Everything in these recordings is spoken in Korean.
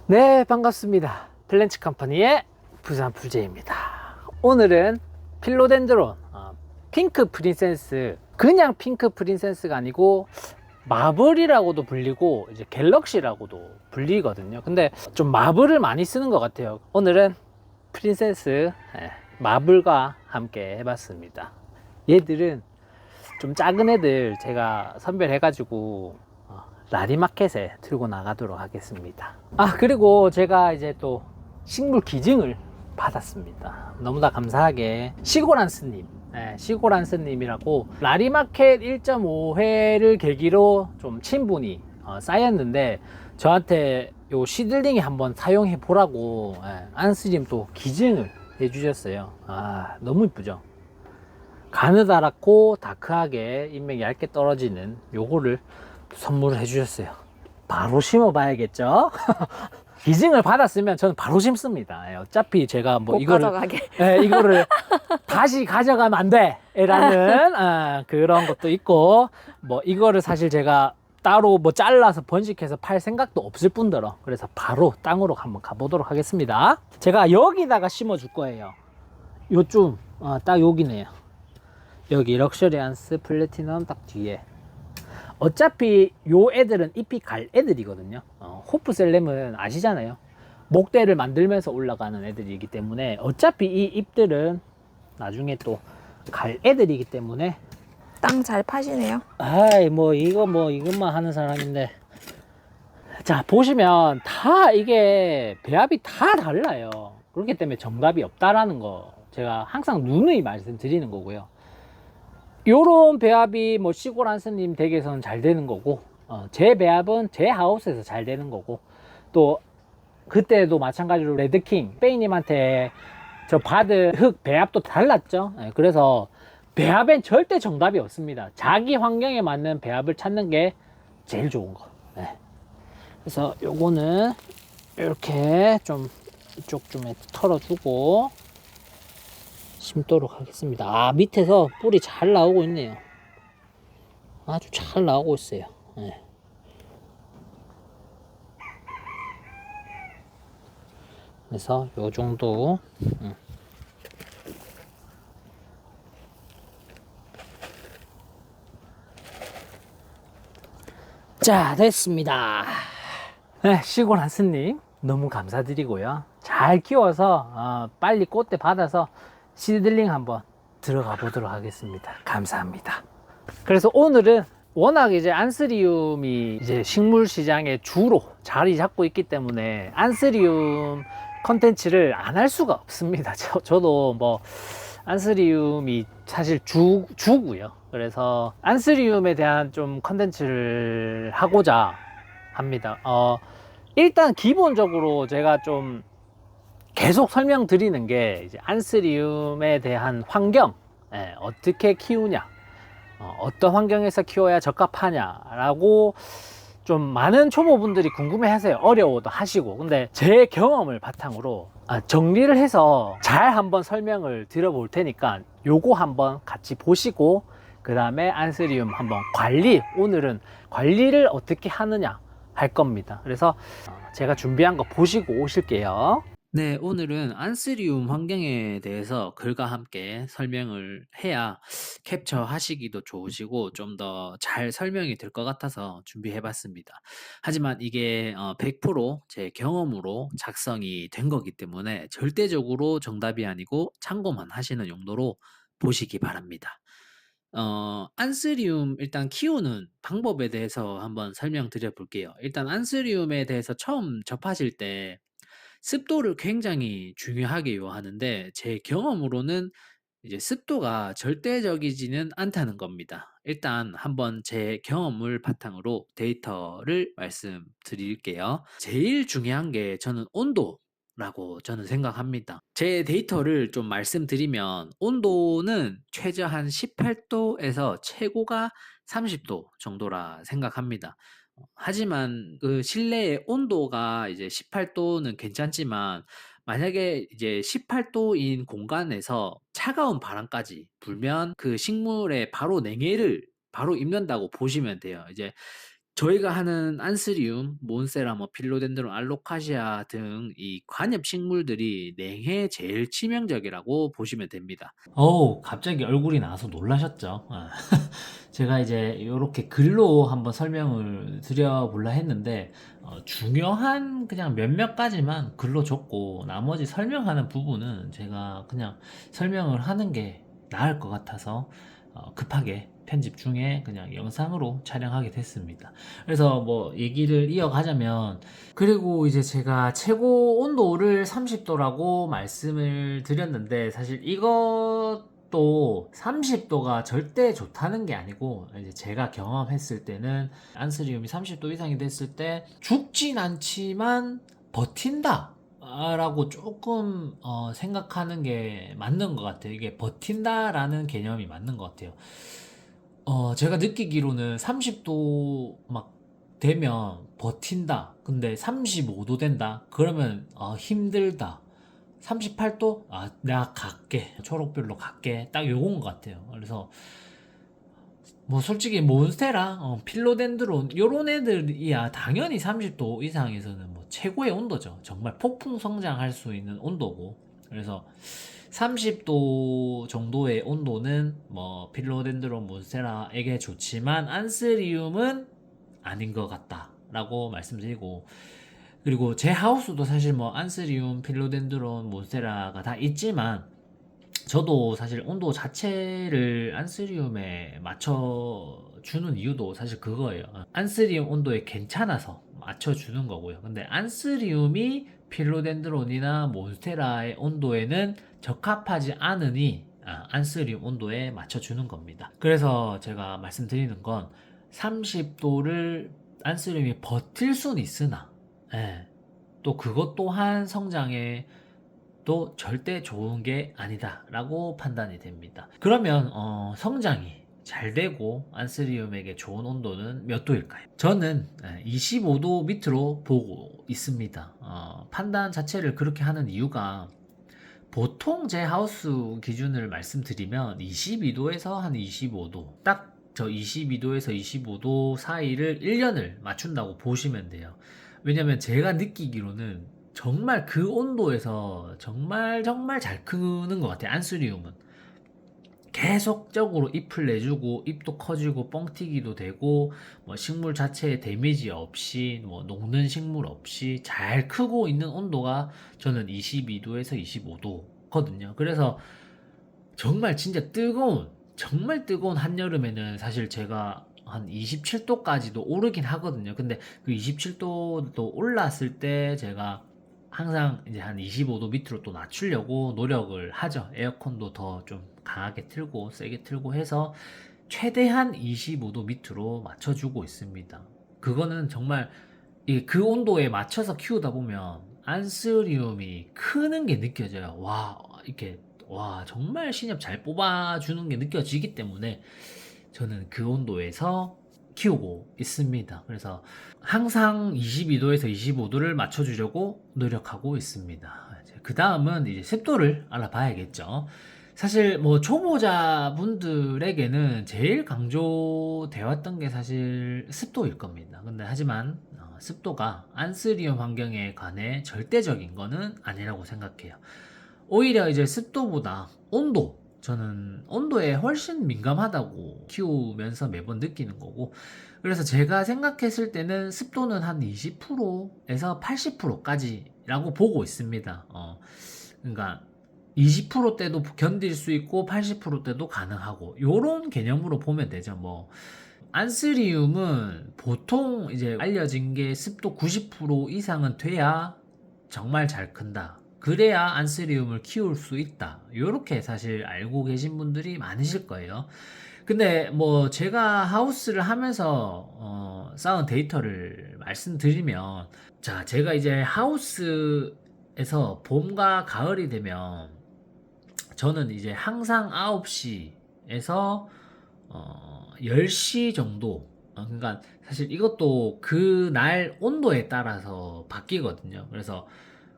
네, 반갑습니다. 플랜츠 컴퍼니의 부산 불제입니다. 오늘은 필로덴드론 핑크 프린세스, 그냥 핑크 프린세스가 아니고 마블이라고도 불리고 이제 갤럭시라고도 불리거든요. 근데 좀 마블을 많이 쓰는 것 같아요. 오늘은 프린세스 마블과 함께 해봤습니다. 얘들은 좀 작은 애들 제가 선별해가지고 라리마켓에 들고 나가도록 하겠습니다. 그리고 제가 이제 또 식물 기증을 받았습니다. 너무나 감사하게 시골안스님, 시골안스님이라고 라리마켓 1.5회를 계기로 좀 친분이 쌓였는데 저한테 요 시들링이 한번 사용해 보라고 안스님 또 기증을 해주셨어요. 너무 이쁘죠? 가느다랗고 다크하게 인맥이 얇게 떨어지는 요거를 선물을 해주셨어요. 바로 심어봐야겠죠? 기증을 받았으면 저는 바로 심습니다. 어차피 제가 뭐 이거를 다시 가져가면 안 돼! 라는 그런 것도 있고, 뭐 이거를 사실 제가 따로 뭐 잘라서 번식해서 팔 생각도 없을 뿐더러, 그래서 바로 땅으로 한번 가보도록 하겠습니다. 제가 여기다가 심어줄 거예요. 요쯤, 딱 여기네요. 여기 럭셔리안스 플래티넘 딱 뒤에. 어차피 요 애들은 잎이 갈 애들이거든요. 호프셀렘은 아시잖아요. 목대를 만들면서 올라가는 애들이기 때문에 어차피 이 잎들은 나중에 또 갈 애들이기 때문에. 땅 잘 파시네요. 뭐 이것만 하는 사람인데. 자, 보시면 다 이게 배합이 다 달라요. 그렇기 때문에 정답이 없다라는 거 제가 항상 누누이 말씀드리는 거고요. 요런 배합이 뭐 시골 안스님 댁에서는 잘 되는 거고, 제 배합은 제 하우스에서 잘 되는 거고, 또 그때도 마찬가지로 레드킹 빼이님한테 저 받은 흙 배합도 달랐죠. 그래서 배합엔 절대 정답이 없습니다. 자기 환경에 맞는 배합을 찾는 게 제일 좋은 거. 그래서 요거는 이렇게 좀 이쪽 좀 털어주고 심도록 하겠습니다. 밑에서 뿌리 잘 나오고 있네요. 아주 잘 나오고 있어요. 그래서 요 정도. 자, 됐습니다. 시골 한스님 너무 감사드리고요. 잘 키워서 빨리 꽃대 받아서 시들링 한번 들어가 보도록 하겠습니다. 감사합니다. 그래서 오늘은 워낙 이제 안스리움이 이제 식물 시장에 주로 자리 잡고 있기 때문에 안스리움 컨텐츠를 안 할 수가 없습니다. 저도 뭐 안스리움이 사실 주고요. 그래서 안스리움에 대한 좀 컨텐츠를 하고자 합니다. 일단 기본적으로 제가 좀 계속 설명드리는 게 이제 안스리움에 대한 환경, 어떻게 키우냐, 어떤 환경에서 키워야 적합하냐라고 좀 많은 초보분들이 궁금해 하세요. 어려워도 하시고. 근데 제 경험을 바탕으로 정리를 해서 잘 한번 설명을 드려볼 테니까 요거 한번 같이 보시고, 그 다음에 안스리움 한번 오늘은 관리를 어떻게 하느냐 할 겁니다. 그래서 제가 준비한 거 보시고 오실게요. 네, 오늘은 안스리움 환경에 대해서 글과 함께 설명을 해야 캡처하시기도 좋으시고 좀 더 잘 설명이 될 것 같아서 준비해 봤습니다. 하지만 이게 100%제 경험으로 작성이 된 거기 때문에 절대적으로 정답이 아니고 참고만 하시는 용도로 보시기 바랍니다. 안스리움 일단 키우는 방법에 대해서 한번 설명드려 볼게요. 일단 안스리움에 대해서 처음 접하실 때 습도를 굉장히 중요하게 요하는데 제 경험으로는 이제 습도가 절대적이지는 않다는 겁니다. 일단 한번 제 경험을 바탕으로 데이터를 말씀드릴게요. 제일 중요한 게 저는 온도라고 저는 생각합니다. 제 데이터를 좀 말씀드리면 온도는 최저 한 18도에서 최고가 30도 정도라 생각합니다. 하지만 그 실내의 온도가 이제 18도는 괜찮지만 만약에 이제 18도인 공간에서 차가운 바람까지 불면 그 식물에 바로 냉해를 바로 입는다고 보시면 돼요. 이제 저희가 하는 안스리움, 몬세라, 필로덴드론, 알로카시아 등 이 관엽 식물들이 냉해에 제일 치명적이라고 보시면 됩니다. 갑자기 얼굴이 나와서 놀라셨죠? 제가 이제 이렇게 글로 한번 설명을 드려볼라 했는데 중요한 그냥 몇몇 가지만 글로 적고 나머지 설명하는 부분은 제가 그냥 설명을 하는 게 나을 것 같아서 급하게 편집 중에 그냥 영상으로 촬영하게 됐습니다. 그래서 뭐 얘기를 이어가자면, 그리고 이제 제가 최고 온도를 30도라고 말씀을 드렸는데 사실 이것도 30도가 절대 좋다는 게 아니고, 이제 제가 경험했을 때는 안스리움이 30도 이상이 됐을 때 죽진 않지만 버틴다 라고 조금 생각하는 게 맞는 것 같아요. 이게 버틴다라는 개념이 맞는 것 같아요. 제가 느끼기로는 30도 막 되면 버틴다. 근데 35도 된다. 그러면 힘들다. 38도? 내가 갈게. 초록별로 갈게. 딱 요건 것 같아요. 그래서 뭐 솔직히 몬스테라, 필로덴드론 요런 애들이야 당연히 30도 이상에서는 뭐 최고의 온도죠. 정말 폭풍 성장할 수 있는 온도고. 그래서 30도 정도의 온도는 뭐 필로덴드론, 몬스테라에게 좋지만 안스리움은 아닌 것 같다라고 말씀드리고, 그리고 제 하우스도 사실 뭐 안스리움, 필로덴드론, 몬스테라가 다 있지만 저도 사실 온도 자체를 안스리움에 맞춰주는 이유도 사실 그거예요. 안스리움 온도에 괜찮아서 맞춰주는 거고요. 근데 안스리움이 필로덴드론이나 몬스테라의 온도에는 적합하지 않으니 안스리움 온도에 맞춰주는 겁니다. 그래서 제가 말씀드리는 건 30도를 안스리움이 버틸 수는 있으나, 예, 또 그것 또한 성장에 또 절대 좋은 게 아니다 라고 판단이 됩니다. 그러면 성장이 잘 되고 안스리움에게 좋은 온도는 몇 도일까요? 저는 25도 밑으로 보고 있습니다. 판단 자체를 그렇게 하는 이유가, 보통 제 하우스 기준을 말씀드리면 22도에서 한 25도, 딱 저 22도에서 25도 사이를 1년을 맞춘다고 보시면 돼요. 왜냐면 제가 느끼기로는 정말 그 온도에서 정말 정말 잘 크는 것 같아요. 안스리움은 계속적으로 잎을 내주고 잎도 커지고 뻥튀기도 되고, 뭐 식물 자체에 데미지 없이, 뭐 녹는 식물 없이 잘 크고 있는 온도가 저는 22도에서 25도거든요. 그래서 정말 진짜 정말 뜨거운 한여름에는 사실 제가 한 27도까지도 오르긴 하거든요. 근데 그 27도도 올랐을 때 제가 항상 이제 한 25도 밑으로 또 낮추려고 노력을 하죠. 에어컨도 더 좀 강하게 틀고 세게 틀고 해서 최대한 25도 밑으로 맞춰주고 있습니다. 그거는 정말 그 온도에 맞춰서 키우다 보면 안스리움이 크는 게 느껴져요. 와, 정말 신엽 잘 뽑아주는 게 느껴지기 때문에 저는 그 온도에서 키우고 있습니다. 그래서 항상 22도에서 25도를 맞춰주려고 노력하고 있습니다. 그 다음은 이제 습도를 알아봐야겠죠. 사실 뭐 초보자분들에게는 제일 강조되어 왔던 게 사실 습도일 겁니다. 근데 하지만 습도가 안스리움 환경에 관해 절대적인 거는 아니라고 생각해요. 오히려 이제 습도보다 저는 온도에 훨씬 민감하다고 키우면서 매번 느끼는 거고, 그래서 제가 생각했을 때는 습도는 한 20%에서 80%까지라고 보고 있습니다. 그러니까 20%대도 견딜 수 있고 80%대도 가능하고 요런 개념으로 보면 되죠. 뭐 안스리움은 보통 이제 알려진 게 습도 90% 이상은 돼야 정말 잘 큰다. 그래야 안스리움을 키울 수 있다. 요렇게 사실 알고 계신 분들이 많으실 거예요. 근데 뭐 제가 하우스를 하면서 쌓은 데이터를 말씀드리면, 자, 제가 이제 하우스에서 봄과 가을이 되면 저는 이제 항상 9시에서 10시 정도, 그러니까 사실 이것도 그 날 온도에 따라서 바뀌거든요. 그래서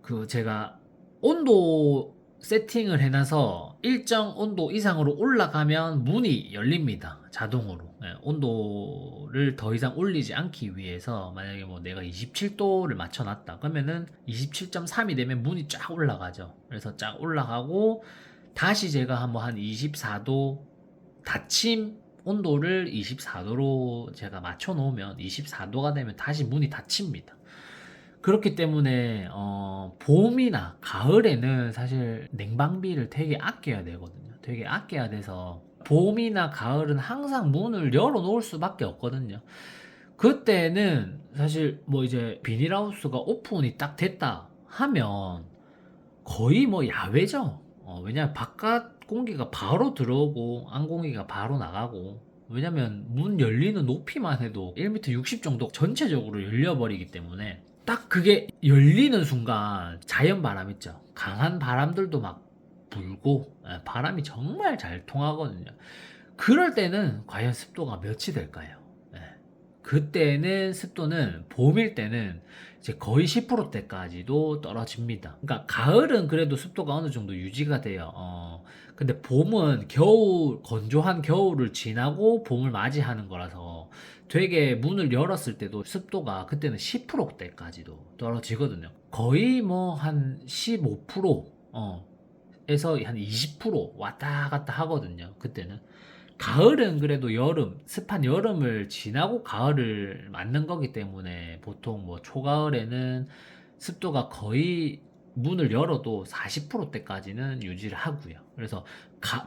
그 제가 온도 세팅을 해놔서 일정 온도 이상으로 올라가면 문이 열립니다. 자동으로. 예, 온도를 더 이상 올리지 않기 위해서 만약에 뭐 내가 27도를 맞춰놨다. 그러면은 27.3이 되면 문이 쫙 올라가죠. 그래서 쫙 올라가고 다시 제가 한번 한 24도 닫힘 온도를 24도로 제가 맞춰 놓으면 24도가 되면 다시 문이 닫힙니다. 그렇기 때문에 봄이나 가을에는 사실 냉방비를 되게 아껴야 되거든요. 되게 아껴야 돼서 봄이나 가을은 항상 문을 열어 놓을 수밖에 없거든요. 그때는 사실 뭐 이제 비닐하우스가 오픈이 딱 됐다 하면 거의 뭐 야외죠. 왜냐면 바깥 공기가 바로 들어오고 안 공기가 바로 나가고, 왜냐면 문 열리는 높이만 해도 1m 60 정도 전체적으로 열려버리기 때문에 딱 그게 열리는 순간 자연 바람 있죠. 강한 바람들도 막 불고, 바람이 정말 잘 통하거든요. 그럴 때는 과연 습도가 몇이 될까요? 예. 그때는 습도는 봄일 때는 이제 거의 10%대까지도 떨어집니다. 그러니까 가을은 그래도 습도가 어느 정도 유지가 돼요. 근데 봄은 겨울, 건조한 겨울을 지나고 봄을 맞이하는 거라서 되게 문을 열었을 때도 습도가 그때는 10%대까지도 떨어지거든요. 거의 뭐 한 15%, 에서 한 20% 왔다 갔다 하거든요. 그때는. 가을은 그래도 여름, 습한 여름을 지나고 가을을 맞는 거기 때문에 보통 뭐 초가을에는 습도가 거의 문을 열어도 40%대까지는 유지를 하고요. 그래서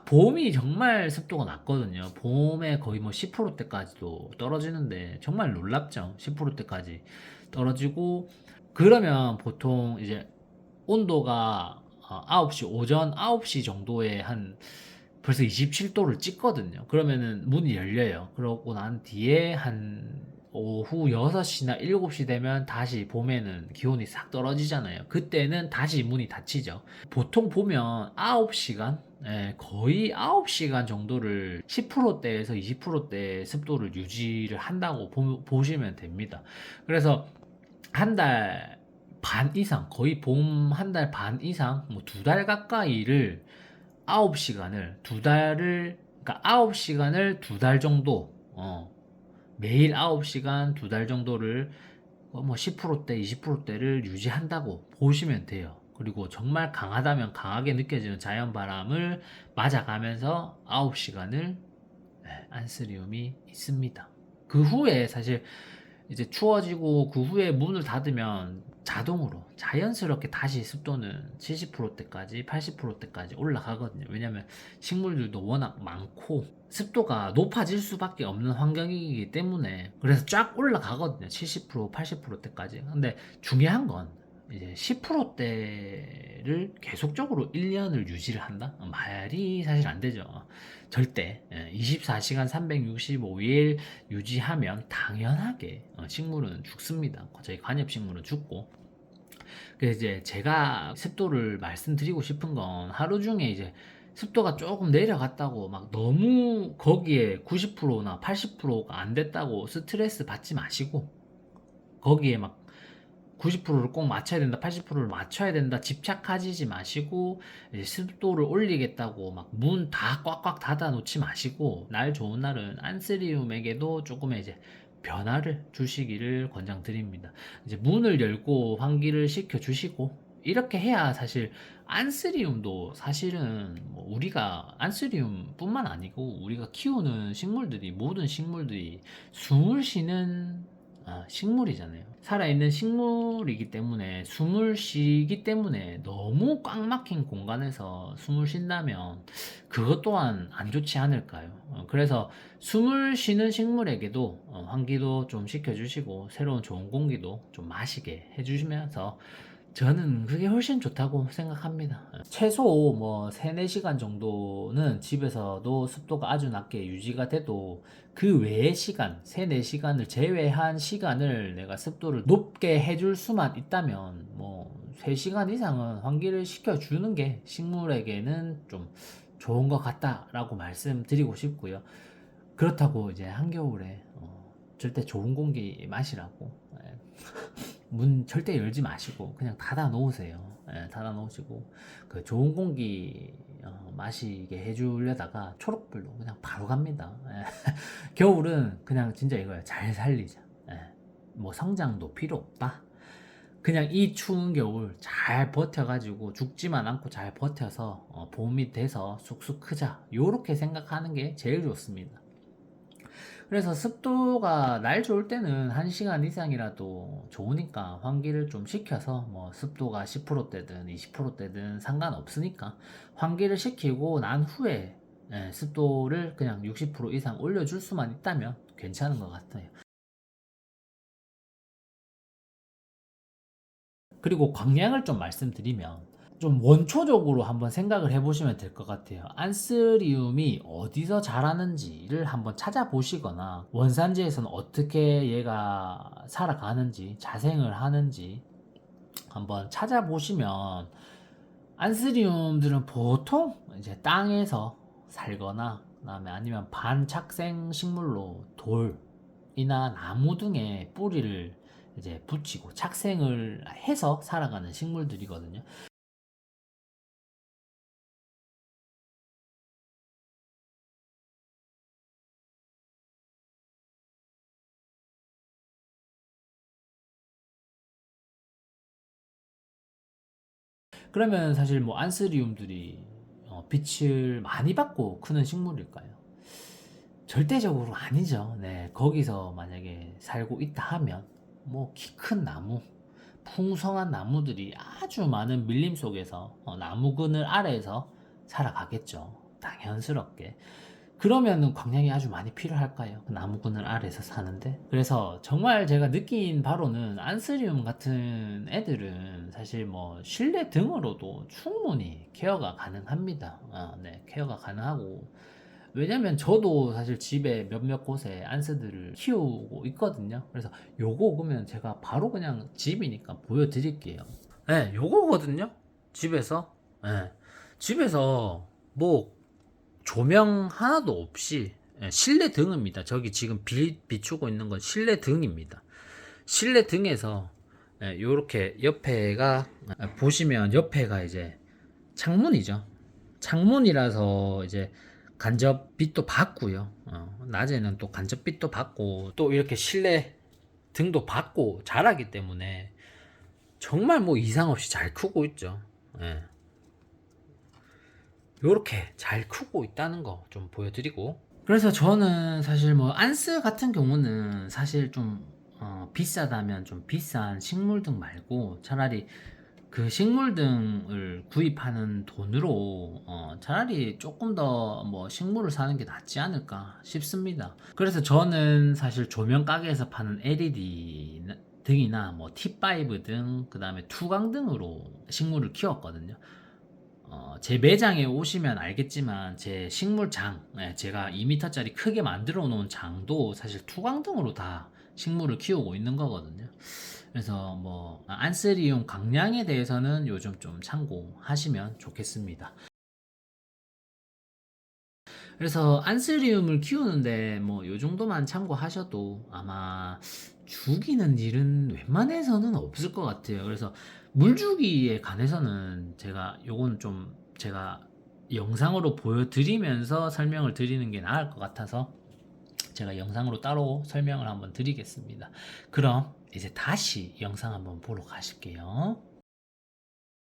봄이 정말 습도가 낮거든요. 봄에 거의 뭐 10%대까지도 떨어지는데 정말 놀랍죠. 10%대까지 떨어지고, 그러면 보통 이제 온도가 9시, 오전 9시 정도에 한 벌써 27도를 찍거든요. 그러면은 문이 열려요. 그러고 난 뒤에 한 오후 6시나 7시 되면 다시 봄에는 기온이 싹 떨어지잖아요. 그때는 다시 문이 닫히죠. 보통 보면 9시간, 거의 9시간 정도를 10%대에서 20%대 습도를 유지를 한다고 보시면 됩니다. 그래서 한 달 반 이상, 거의 봄 한 달 반 이상, 뭐 2달 가까이를 9시간을 두 달을, 그러니까 9시간을 2달 정도, 매일 9시간 2달 정도를 뭐 10%대, 20%대를 유지한다고 보시면 돼요. 그리고 정말 강하다면 강하게 느껴지는 자연 바람을 맞아가면서 9시간을 안쓰리움이 있습니다. 그 후에 사실 이제 추워지고 그 후에 문을 닫으면 자동으로 자연스럽게 다시 습도는 70%대까지 80%대까지 올라가거든요. 왜냐면 식물들도 워낙 많고 습도가 높아질 수밖에 없는 환경이기 때문에, 그래서 쫙 올라가거든요. 70% 80%대까지. 근데 중요한 건 이제 10%대를 계속적으로 1년을 유지를 한다? 말이 사실 안 되죠. 절대. 24시간 365일 유지하면 당연하게 식물은 죽습니다. 저희 관엽식물은 죽고. 그래서 이제 제가 습도를 말씀드리고 싶은 건, 하루 중에 이제 습도가 조금 내려갔다고 막 너무 거기에 90%나 80%가 안 됐다고 스트레스 받지 마시고, 거기에 막 90%를 꼭 맞춰야 된다, 80%를 맞춰야 된다 집착하지 마시고, 이제 습도를 올리겠다고 막 문 다 꽉꽉 닫아 놓지 마시고, 날 좋은 날은 안스리움에게도 조금의 이제 변화를 주시기를 권장드립니다. 이제 문을 열고 환기를 시켜 주시고, 이렇게 해야 사실 안스리움도 사실은 뭐 우리가 안스리움뿐만 아니고 우리가 키우는 식물들이, 모든 식물들이 숨을 쉬는 식물이잖아요. 살아있는 식물이기 때문에, 숨을 쉬기 때문에 너무 꽉 막힌 공간에서 숨을 쉰다면 그것 또한 안 좋지 않을까요? 그래서 숨을 쉬는 식물에게도 환기도 좀 시켜주시고 새로운 좋은 공기도 좀 마시게 해주시면서, 저는 그게 훨씬 좋다고 생각합니다. 최소 뭐 3, 4시간 정도는 집에서도 습도가 아주 낮게 유지가 돼도 그 외의 시간, 3, 4시간을 제외한 시간을 내가 습도를 높게 해줄 수만 있다면 뭐 3시간 이상은 환기를 시켜주는 게 식물에게는 좀 좋은 것 같다라고 말씀드리고 싶고요. 그렇다고 이제 한겨울에 절대 좋은 공기 마시라고 문 절대 열지 마시고 그냥 닫아 놓으세요. 예, 닫아 놓으시고 그 좋은 공기 마시게 해주려다가 초록불로 그냥 바로 갑니다. 예. 겨울은 그냥 진짜 이거야. 잘 살리자. 예. 뭐 성장도 필요 없다. 그냥 이 추운 겨울 잘 버텨가지고 죽지만 않고 잘 버텨서 봄이 돼서 쑥쑥 크자. 요렇게 생각하는 게 제일 좋습니다. 그래서 습도가 날 좋을 때는 1시간 이상이라도 좋으니까 환기를 좀 시켜서 뭐 습도가 10%대든 20%대든 상관없으니까 환기를 시키고 난 후에 습도를 그냥 60% 이상 올려줄 수만 있다면 괜찮은 것 같아요. 그리고 광량을 좀 말씀드리면 좀 원초적으로 한번 생각을 해보시면 될 것 같아요. 안스리움이 어디서 자라는지를 한번 찾아보시거나 원산지에서는 어떻게 얘가 살아가는지 자생을 하는지 한번 찾아보시면 안스리움들은 보통 이제 땅에서 살거나 그다음에 아니면 반착생 식물로 돌이나 나무 등의 뿌리를 이제 붙이고 착생을 해서 살아가는 식물들이거든요. 그러면 사실 뭐 안스리움들이 빛을 많이 받고 크는 식물일까요? 절대적으로 아니죠. 네, 거기서 만약에 살고 있다 하면 뭐 키 큰 나무, 풍성한 나무들이 아주 많은 밀림 속에서 나무 그늘 아래에서 살아가겠죠. 당연스럽게. 그러면은 광량이 아주 많이 필요할까요? 나무 그늘 아래에서 사는데. 그래서 정말 제가 느낀 바로는 안스리움 같은 애들은 사실 뭐 실내 등으로도 충분히 케어가 가능합니다. 네, 케어가 가능하고 왜냐면 저도 사실 집에 몇몇 곳에 안스들을 키우고 있거든요. 그래서 요거 보면 제가 바로 그냥 집이니까 보여드릴게요. 네, 요거거든요. 집에서. 네, 집에서 뭐 조명 하나도 없이 실내 등입니다. 저기 지금 비추고 있는 건 실내 등입니다. 실내 등에서 요렇게 옆에가 보시면 옆에가 이제 창문이죠. 창문이라서 이제 간접빛도 받고요. 낮에는 또 간접빛도 받고 또 이렇게 실내 등도 받고 자라기 때문에 정말 뭐 이상 없이 잘 크고 있죠. 예. 요렇게 잘 크고 있다는 거 좀 보여드리고 그래서 저는 사실 뭐 안스 같은 경우는 사실 좀 비싸다면 좀 비싼 식물 등 말고 차라리 그 식물 등을 구입하는 돈으로 차라리 조금 더 뭐 식물을 사는 게 낫지 않을까 싶습니다. 그래서 저는 사실 조명 가게에서 파는 LED 등이나 뭐 T5 등 그다음에 투광 등으로 식물을 키웠거든요. 제 매장에 오시면 알겠지만 제 식물장 제가 2m짜리 크게 만들어 놓은 장도 사실 투광등으로 다 식물을 키우고 있는 거거든요. 그래서 뭐 안스리움 강량에 대해서는 요즘 좀 참고하시면 좋겠습니다. 그래서 안스리움을 키우는데 뭐 요 정도만 참고하셔도 아마 죽이는 일은 웬만해서는 없을 것 같아요. 그래서 물주기에 관해서는 제가 요건 좀 제가 영상으로 보여드리면서 설명을 드리는 게 나을 것 같아서 제가 영상으로 따로 설명을 한번 드리겠습니다. 그럼 이제 다시 영상 한번 보러 가실게요.